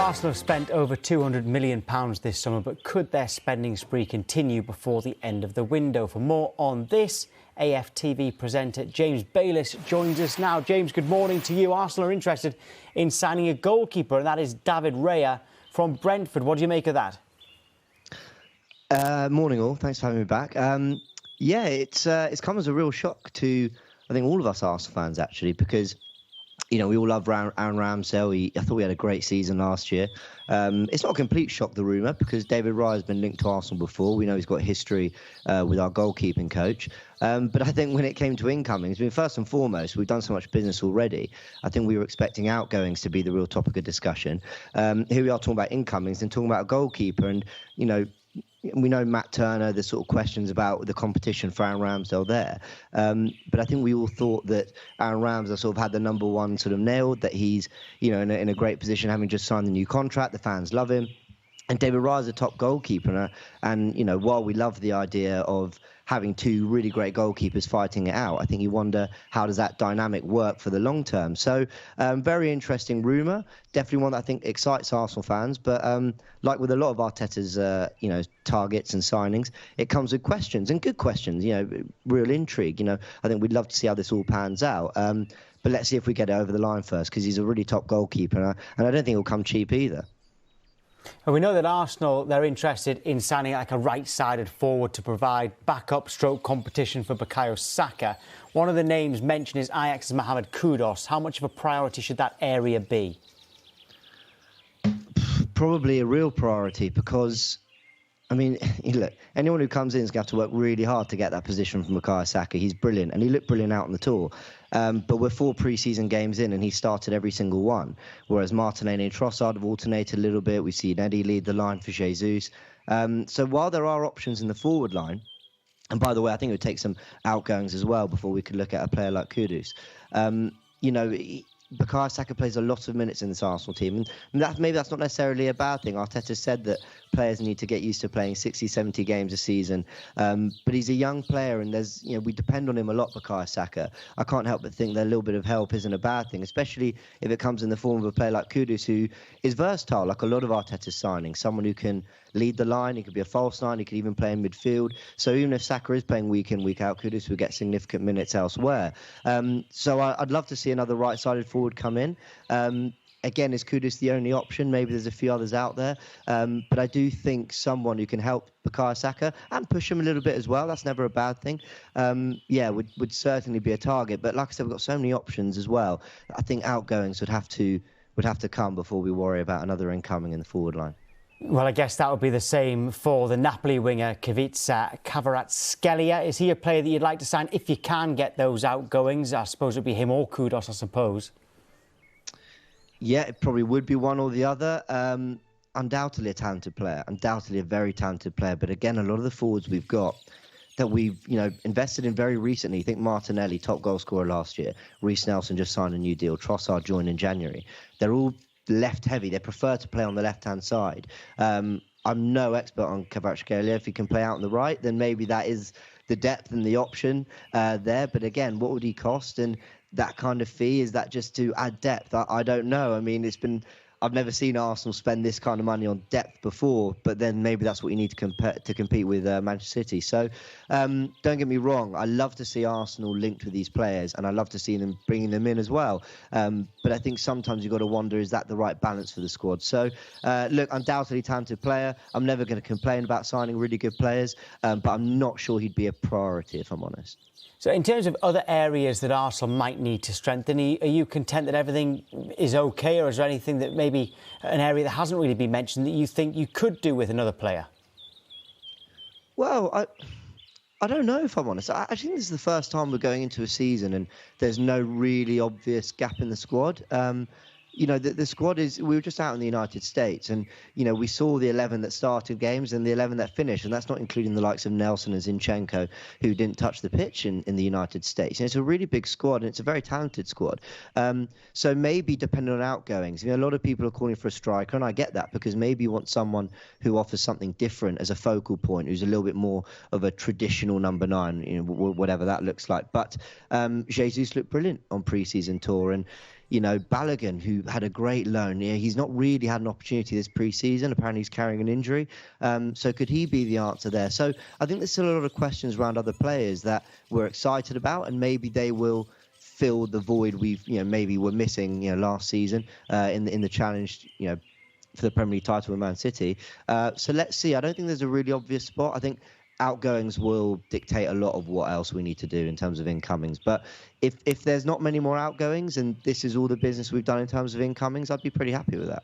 Arsenal have spent over £200 million this summer, but could their spending spree continue before the end of the window? For more on this, AFTV presenter James Bayliss joins us now. James, good morning to you. Arsenal are interested in signing a goalkeeper, and that is David RAYA from Brentford. What do you make of that? Morning all, thanks for having me back. It's come as a real shock to, I think, all of us Arsenal fans, actually, because we all love Aaron Ramsdale. I thought we had a great season last year. It's not a complete shock, the rumour, because David Raya has been linked to Arsenal before. We know he's got history with our goalkeeping coach. But I think when it came to incomings, first and foremost, we've done so much business already. I think we were expecting outgoings to be the real topic of discussion. Here we are talking about incomings and talking about a goalkeeper. And, we know Matt Turner, the sort of questions about the competition for Aaron Ramsdale there. But I think we all thought that Aaron Ramsdale sort of had the number one sort of nailed, that he's, in a great position, having just signed the new contract. The fans love him. And David Raya is a top goalkeeper. And while we love the idea of having two really great goalkeepers fighting it out, I think you wonder, how does that dynamic work for the long term? So very interesting rumour. Definitely one that I think excites Arsenal fans. But like with a lot of Arteta's, targets and signings, it comes with questions, and good questions, real intrigue. I think we'd love to see how this all pans out. But let's see if we get it over the line first, because he's a really top goalkeeper. And I don't think he'll come cheap either. And we know that Arsenal, they're interested in signing like a right-sided forward to provide backup stroke competition for Bukayo Saka. One of the names mentioned is Ajax's Mohammed KUDUS. How much of a priority should that area be? Probably a real priority, because look, anyone who comes in is going to have to work really hard to get that position from Bukayo Saka. He's brilliant, and he looked brilliant out on the tour. But we're 4 pre-season games in, and he started every single one. Whereas Martinelli and Trossard have alternated a little bit. We've seen Eddie lead the line for Jesus. So while there are options in the forward line, and by the way, I think it would take some outgoings as well before we could look at a player like KUDUS. Bukayo Saka plays a lot of minutes in this Arsenal team, and maybe that's not necessarily a bad thing. Arteta said that players need to get used to playing 60, 70 games a season, but he's a young player, and we depend on him a lot, Bukayo Saka. I can't help but think that a little bit of help isn't a bad thing, especially if it comes in the form of a player like KUDUS, who is versatile, like a lot of Arteta's signings, someone who can lead the line. He could be a false nine. He could even play in midfield. So even if Saka is playing week in, week out, KUDUS will get significant minutes elsewhere. So I'd love to see another right-sided forward come in. Again, is KUDUS the only option? Maybe there's a few others out there. But I do think someone who can help Bukayo Saka and push him a little bit as well, that's never a bad thing, would certainly be a target. But like I said, we've got so many options as well. I think outgoings would have to come before we worry about another incoming in the forward line. Well, I guess that would be the same for the Napoli winger, Khvicha Kvaratskhelia. Is he a player that you'd like to sign if you can get those outgoings? I suppose it would be him or KUDUS, I suppose. Yeah, it probably would be one or the other. Undoubtedly a talented player, undoubtedly a very talented player. But again, a lot of the forwards we've got that we've invested in very recently. Think Martinelli, top goal scorer last year. Reece Nelson just signed a new deal. Trossard joined in January. They're all left heavy. They prefer to play on the left-hand side. I'm no expert on Kvaratskhelia. If he can play out on the right, then maybe that is the depth and the option there. But again, what would he cost? And that kind of fee, is that just to add depth? I don't know. I've never seen Arsenal spend this kind of money on depth before, but then maybe that's what you need to compete with Manchester City. So don't get me wrong, I love to see Arsenal linked with these players, and I love to see them bringing them in as well. But I think sometimes you've got to wonder, is that the right balance for the squad? So look, undoubtedly talented player. I'm never going to complain about signing really good players, but I'm not sure he'd be a priority, if I'm honest. So in terms of other areas that Arsenal might need to strengthen, are you content that everything is OK, or is there anything that maybe an area that hasn't really been mentioned that you think you could do with another player? Well, I don't know, if I'm honest. I think this is the first time we're going into a season and there's no really obvious gap in the squad. The squad is... We were just out in the United States, and, we saw the 11 that started games and the 11 that finished, and that's not including the likes of Nelson and Zinchenko, who didn't touch the pitch in the United States. And it's a really big squad, and it's a very talented squad. So maybe depending on outgoings, a lot of people are calling for a striker, and I get that, because maybe you want someone who offers something different as a focal point, who's a little bit more of a traditional number 9, whatever that looks like. But Jesus looked brilliant on pre-season tour, and Balogun, who had a great loan. Yeah, he's not really had an opportunity this pre-season. Apparently, he's carrying an injury. So could he be the answer there? So I think there's still a lot of questions around other players that we're excited about, and maybe they will fill the void maybe we're missing last season in the challenge for the Premier League title with Man City. So let's see. I don't think there's a really obvious spot. I think outgoings will dictate a lot of what else we need to do in terms of incomings. But if there's not many more outgoings and this is all the business we've done in terms of incomings, I'd be pretty happy with that.